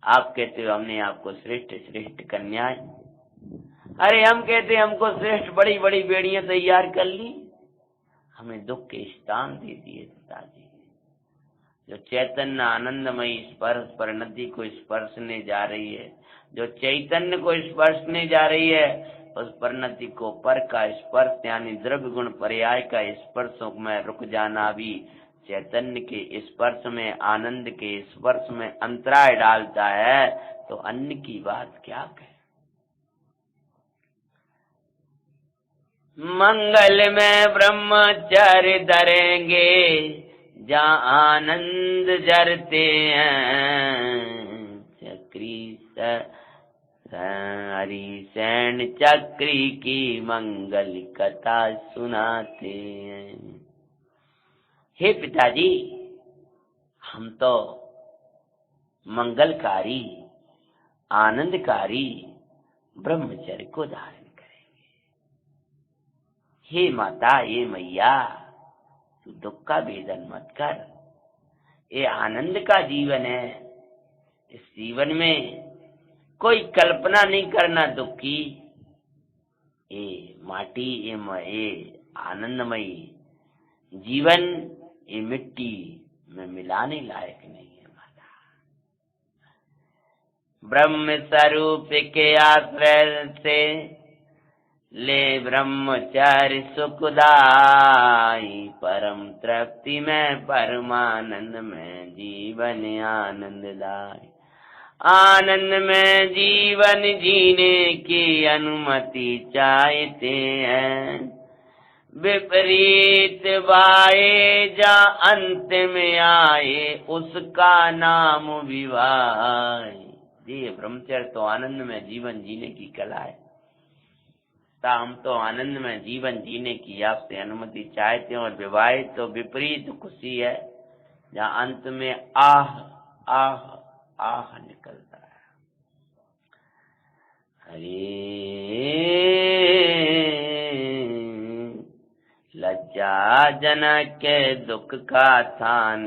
आप कहते हो हमने आपको श्रेष्ठ श्रेष्ठ कन्याएं, अरे हम कहते हमको श्रेष्ठ बड़ी बड़ी बेड़ियां तैयार कर ली, हमें दुख के स्थान दे दिए पिताजी। जो चैतन्य आनंदमयी स्पर्श पर नदी को स्पर्शने जा रही है, जो चैतन्य को स्पर्शने जा रही है, उस परिणति को पर का स्पर्श यानी द्रव्य गुण पर्याय का स्पर्शों में रुक जाना भी चैतन्य के स्पर्श में, आनंद के स्पर्श में अंतराय डालता है, तो अन्य की बात क्या कहे। मंगल में ब्रह्मचर्य धरेंगे जहाँ आनंद जरते हैं, चक्री हरि सैन चक्री की मंगल कथा सुनाते हैं। हे पिताजी, हम तो मंगलकारी आनंदकारी ब्रह्मचर्य को धारण करेंगे। हे माता, हे मैया, तू दुख का वेदन मत कर, ये आनंद का जीवन है। इस जीवन में कोई कल्पना नहीं करना दुख की। ये माटी, ये आनंदमयी जीवन ये मिट्टी में मिलाने लायक नहीं है माता। ब्रह्म स्वरूप के आश्रय से ले ब्रह्मचार्य सुखदाई, परम तृप्ति में परमानंद में जीवन आनंददाई। आनंद में जीवन जीने की अनुमति चाहते हैं, विपरीत बाए जा अंत में आए उसका नाम विवाह। जी, ब्रह्मचर्य तो आनंद में जीवन जीने की कला है। हम तो आनंद में जीवन जीने की आपसे अनुमति चाहते हैं, और विवाह तो विपरीत खुशी है, जहाँ अंत में आह आह आह निकलता है। हरे लज्जा जनक के दुख का थान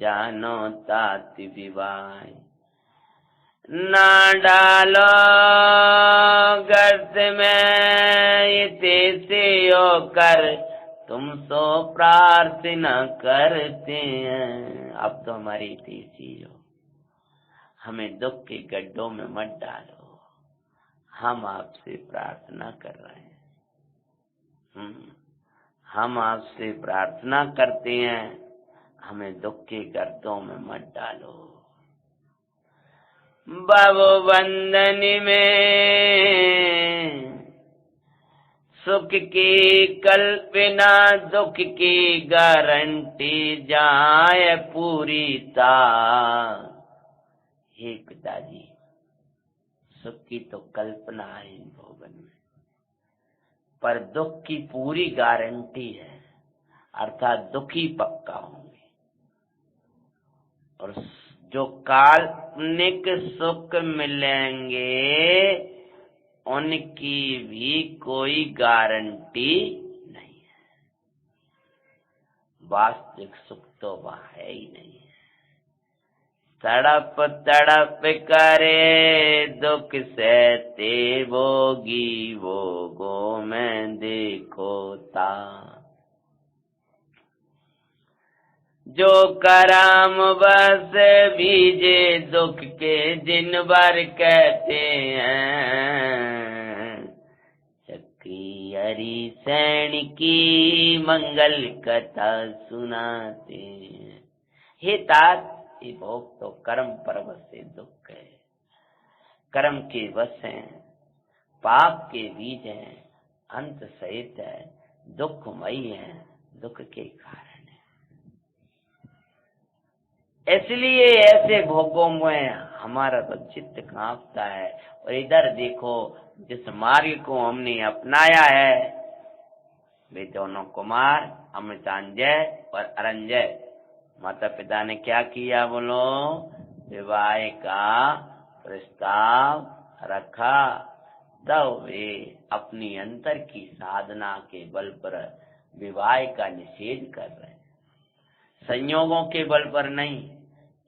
जानो ताति विवाह। ना डालो गर्त में इसे होकर तुम सो प्रार्थना करते हैं। अब तो हमारी तेजी हो, हमें दुख के गड्ढों में मत डालो, हम आपसे प्रार्थना कर रहे हैं। हम आपसे प्रार्थना करते हैं, हमें दुख के गड्ढों में मत डालो। भव बंधन में सुख की कल्पना, दुख की गारंटी जाए पूरी ता। हे पिताजी, सुख की तो कल्पना है इन भोगन में, पर दुख की पूरी गारंटी है, अर्थात दुखी पक्का होंगे। और जो काल्पनिक सुख मिलेंगे उनकी भी कोई गारंटी नहीं है। वास्तविक सुख तो वह है ही नहीं है। तड़प तड़प करे दुख सहते भोगी, भोगों में देखो ता। जो करम बस बीजे दुख के दिन भर कहते हैं, चक्री हरि सैन की मंगल कथा सुनाते हैं। हे तात, ये भोग तो कर्म परवश से दुख है, कर्म के वश हैं, पाप के बीज हैं, अंत सहित है, दुखमयी है, दुख के कारण है। इसलिए ऐसे भोगों में हमारा तो चित्त कांपता है। और इधर देखो, जिस मार्ग को हमने अपनाया है, वे दोनों कुमार अमृतांजय और अरंजय, माता पिता ने क्या किया बोलो? विवाह का प्रस्ताव रखा। तब वे अपनी अंतर की साधना के बल पर विवाह का निषेध कर रहे हैं। संयोगों के बल पर नहीं,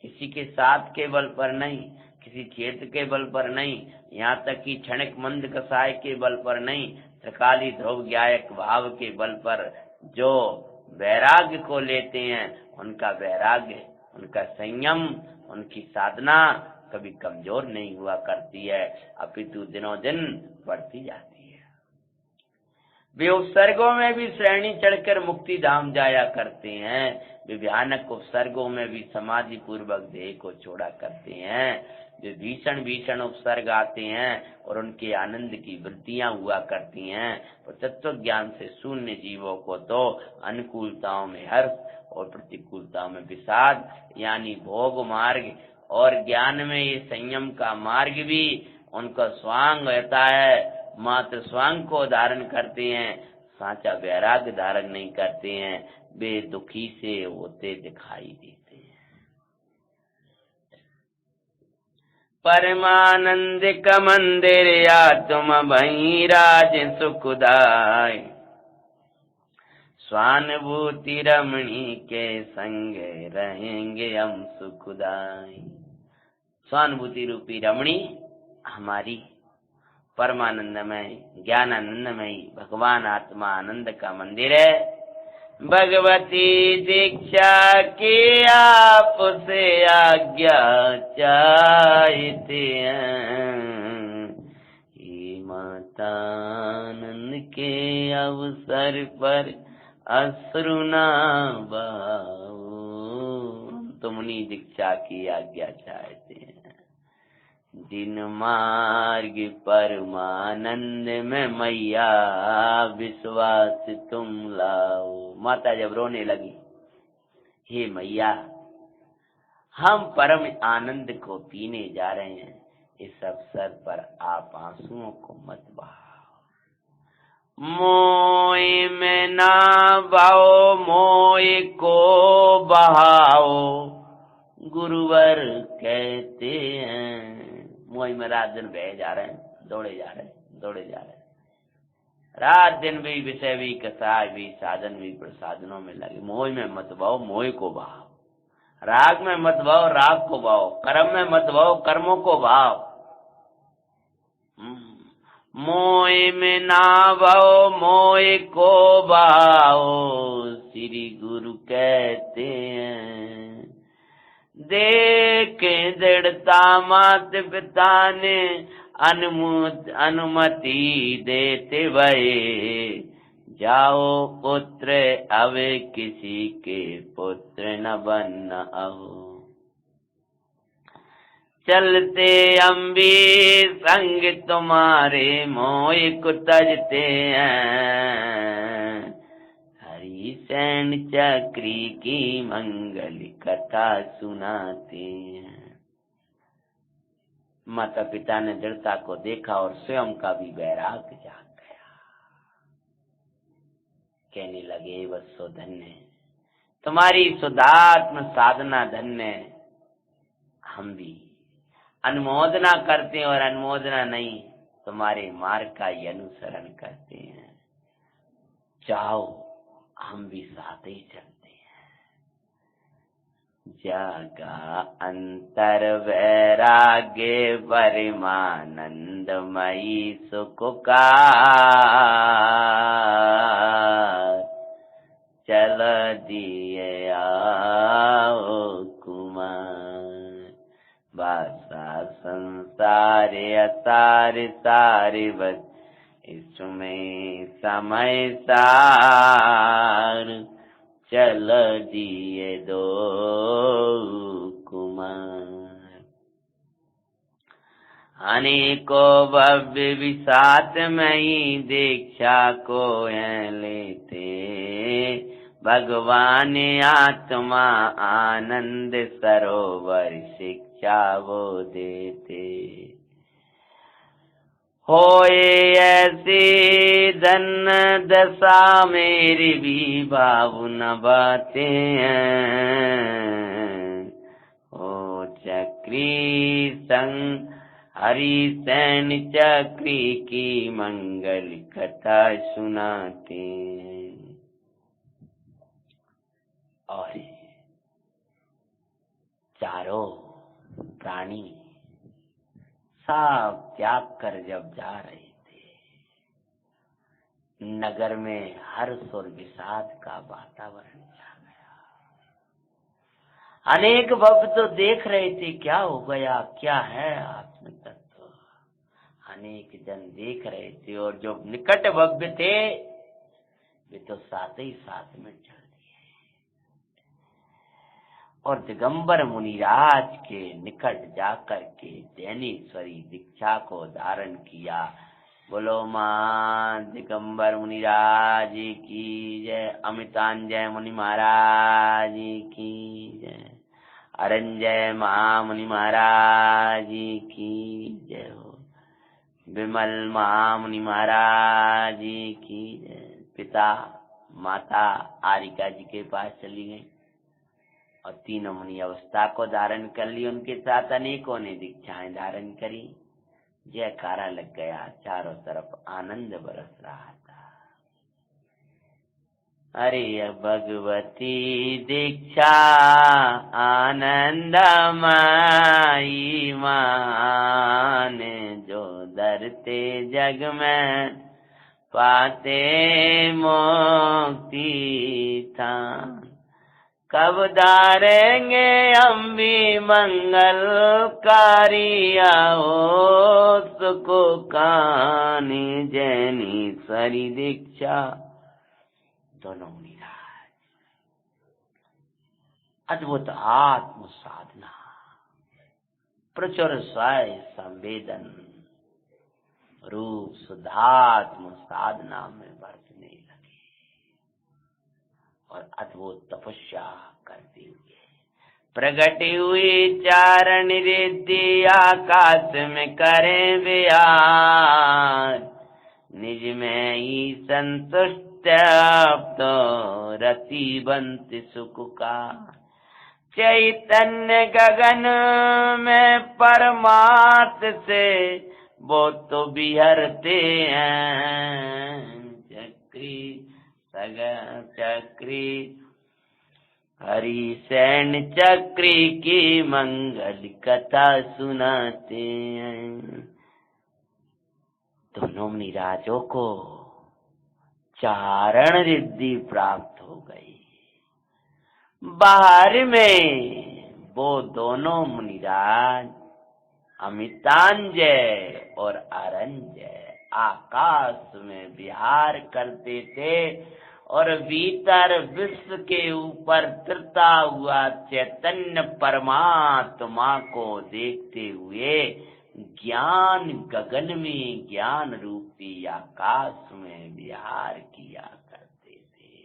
किसी के साथ के बल पर नहीं, किसी क्षेत्र के बल पर नहीं, यहाँ तक कि क्षणिक मंद कसाय के बल पर नहीं, त्रिकाली ध्रुव ज्ञायक भाव के बल पर जो वैराग्य को लेते हैं, उनका वैराग्य, उनका संयम, उनकी साधना कभी कमजोर नहीं हुआ करती है, अपितु दिनों दिन बढ़ती जाती है। वे उपसर्गों में भी श्रेणी चढ़कर मुक्ति धाम जाया करते हैं, वे भयानक उपसर्गों में भी समाधि पूर्वक देह को छोड़ा करते हैं। वे भीषण भीषण उपसर्ग आते हैं और उनके आनंद की वृत्तियां हुआ करती हैं। और तत्व ज्ञान से शून्य जीवों को तो अनुकूलताओं में हर्ष और प्रतिकूलताओं में विषाद, यानी भोग मार्ग और ज्ञान में ये संयम का मार्ग भी उनका स्वांग रहता है, मात्र स्वांग को धारण करते हैं, साचा वैराग्य धारण नहीं करते हैं। वे दुखी से होते दिखाई देते हैं। परमानंद का मंदिर या तुम भई राज सुखदाय, स्वानुभूति रमणी के संग रहेंगे हम सुखदाई। स्वानुभूति रूपी रमणी हमारी परमानंदमय ज्ञानानंदमय भगवान आत्मा आनंद का मंदिर है। भगवती दीक्षा की आपसे आज्ञा चाहते हैं, हे माता आनंद के अवसर पर अश्रु ना बहाओ। तो मुनि दीक्षा की आज्ञा चाहते हैं, दिन मार्ग परमानंद में मैया विश्वास तुम लाओ। माता जब रोने लगी, हे मैया हम परम आनंद को पीने जा रहे हैं, इस अवसर पर आप आंसुओं को मत बहाओ। मोय में ना बहाओ, मोय को बहाओ, गुरुवर कहते हैं। मोह में रात दिन बह जा रहे हैं, दौड़े जा रहे हैं, दौड़े जा रहे हैं, रात दिन भी विषय भी कसाय भी साधन भी प्रसाधनों में लगे। मोह में मत बहो, मोह को बहाओ। राग में मत बहो, राग को बहाओ। कर्म में मत बहो, कर्मों को बहाओ। मोह में ना बहो, मोह को बहाओ, श्री गुरु कहते हैं। देख दृढ़ता मात पिता ने अनुमति देते भये, जाओ पुत्र अब किसी के पुत्र न बनना हो। चलते अम्बी संग तुम्हारे, मोह को तजते हैं, सैन चक्री की मंगल कथा सुनाते हैं। माता पिता ने दृढ़ता को देखा और स्वयं का भी वैराग्य जाग गया। कहने लगे वत्सो धन्य, तुम्हारी शुद्धात्म साधना धन्य, हम भी अनुमोदना करते हैं और अनुमोदना नहीं, तुम्हारे मार्ग का ही अनुसरण करते हैं। चाहो हम भी साथ ही चलते हैं। जागा अंतर वैराग्य परिमानंदमयी सुख का, चल दिए आओ कुमार। भाषा संसार असार सारे बस इसमें समय सार, चल दिए दो कुमार। अनेको भव्य विसात में ही दीक्षा को लेते, भगवान आत्मा आनंद सरोवर शिक्षा वो देते। होए ऐसी धन दशा मेरी भी भाव न बाते हैं। ओ चक्री संग हरि सैन चक्री की मंगल कथा सुनाते हैं। और चारों प्राणी सब त्याग कर जब जा रहे थे, नगर में हर्ष और विषाद का वातावरण छा गया। अनेक भक्त तो देख रहे थे क्या हो गया, क्या है आत्म तत्व। अनेक जन देख रहे थे और जो निकट भव्य थे वे तो साथ ही साथ में चल दिए। और दिगंबर मुनिराज के निकट जाकर के ज्ञानेश्वरी दीक्षा को धारण किया। बोलो मां दिगंबर मुनिराज की जय, अमितांजय मुनि महाराज की जय, अरंजय महामुनि महाराज की जय हो, विमल महामुनि महाराज की जय। पिता माता आरिका जी के पास चली गई और तीनों मुनि अवस्था को धारण कर ली। उनके साथ अनेकों ने दीक्षाएं धारण करी। जयकारा लग गया, चारों तरफ आनंद बरस रहा था। अरे भगवती दीक्षा आनंदमयी मान, जो धरते जग में पाते मुक्ति था। कब धारेंगे हम भी मंगलकारी आओ सुख कानी जैनी सरी दीक्षा। दोनों मुनिराज अद्भुत आत्म साधना, प्रचुर स्वाय संवेदन रूप शुद्धात्म साधना में बरतने लगे और अद्भुत तपस्या करते हुए प्रगट हुई। चारण रिद्धि आकाश में करें विहार, निज में ही संतुष्ट तो रति बंत सुख का। चैतन्य गगन में परमात्म से वो तो बिहरते हैं। चक्री चक्री हरि सैन चक्री की मंगल कथा सुनाते हैं। दोनों मुनिराजों को चारण रिद्धि प्राप्त हो गई। बाहर में वो दोनों मुनिराज अमितांजय और अरंजय आकाश में विहार करते थे और भीतर विश्व के ऊपर तैरता हुआ चैतन्य परमात्मा को देखते हुए ज्ञान गगन में ज्ञान रूपी आकाश में विहार किया करते थे।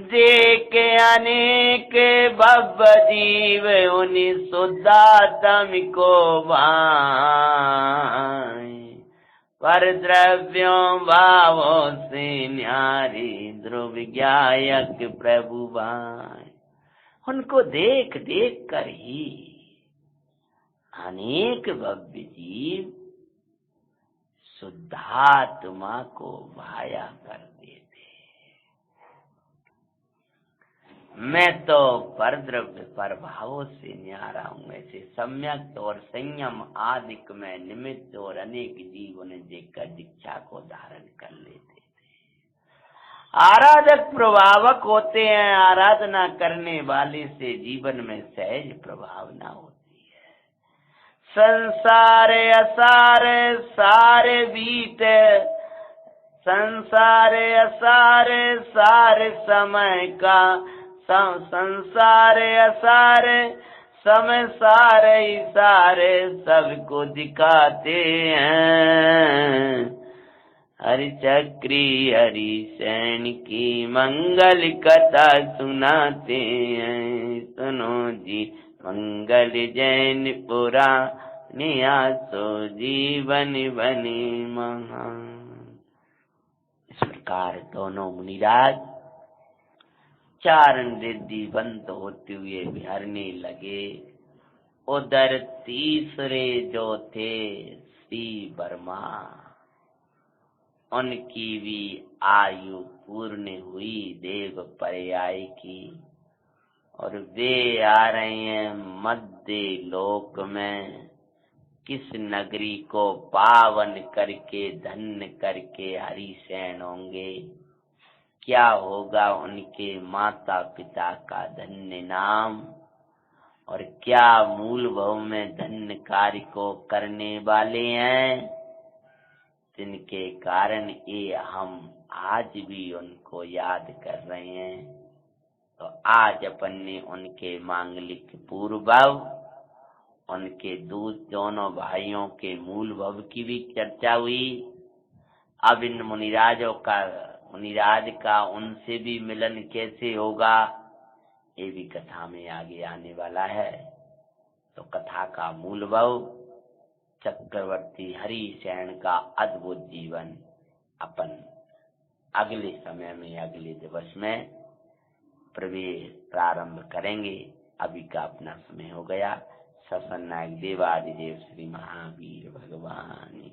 देख अनेक भव जीव उनि शुद्धात्म को भाई, पर द्रव्यों भावों से न्यारी ध्रुव ज्ञायक प्रभु भाई। उनको देख देख कर ही अनेक भव्य जीव शुद्धात्मा को भाया करते थे। मैं तो परद्रव्य प्रभावों से न्यारा हूँ। ऐसे सम्यक और संयम आदिक में निमित्त और अनेक जीव उन्हें देखकर दीक्षा को धारण कर लेते। आराधक प्रभावक होते हैं, आराधना करने वाले से जीवन में सहज प्रभावना होती है। संसार असार सारे बीते, संसार असार सारे समय का, संसार असार समय सारे ही सारे सबको दिखाते हैं। हरि चक्री हरि सैन की मंगल कथा सुनाते हैं। सुनो जी मंगल जैन पुराण आसो जीवन बने महान। इस प्रकार दोनों मुनिराज चारण रिद्धि बंद होते हुए बिहारने लगे। उधर तीसरे जो थे श्री वर्मा, उनकी भी आयु पूर्ण हुई देव पर्याय की, और वे आ रहे हैं मध्य लोक में। किस नगरी को पावन करके धन्य करके हरिसेन होंगे, क्या होगा उनके माता पिता का धन्य नाम, और क्या मूल भव में धन्य कार्य को करने वाले हैं, जिनके कारण ये हम आज भी उनको याद कर रहे हैं। तो आज अपन ने उनके मांगलिक पूर्व भव, उनके दोनों भाइयों के मूल भव की भी चर्चा हुई। अब इन मुनिराज का उनसे भी मिलन कैसे होगा, ये भी कथा में आगे आने वाला है। तो कथा का मूल भव चक्रवर्ती हरिसेन का अद्भुत जीवन अपन अगले समय में अगले दिवस में प्रारंभ करेंगे। अभी का अपना समय हो गया। सत्संग नायक देवादिदेव श्री महावीर भगवान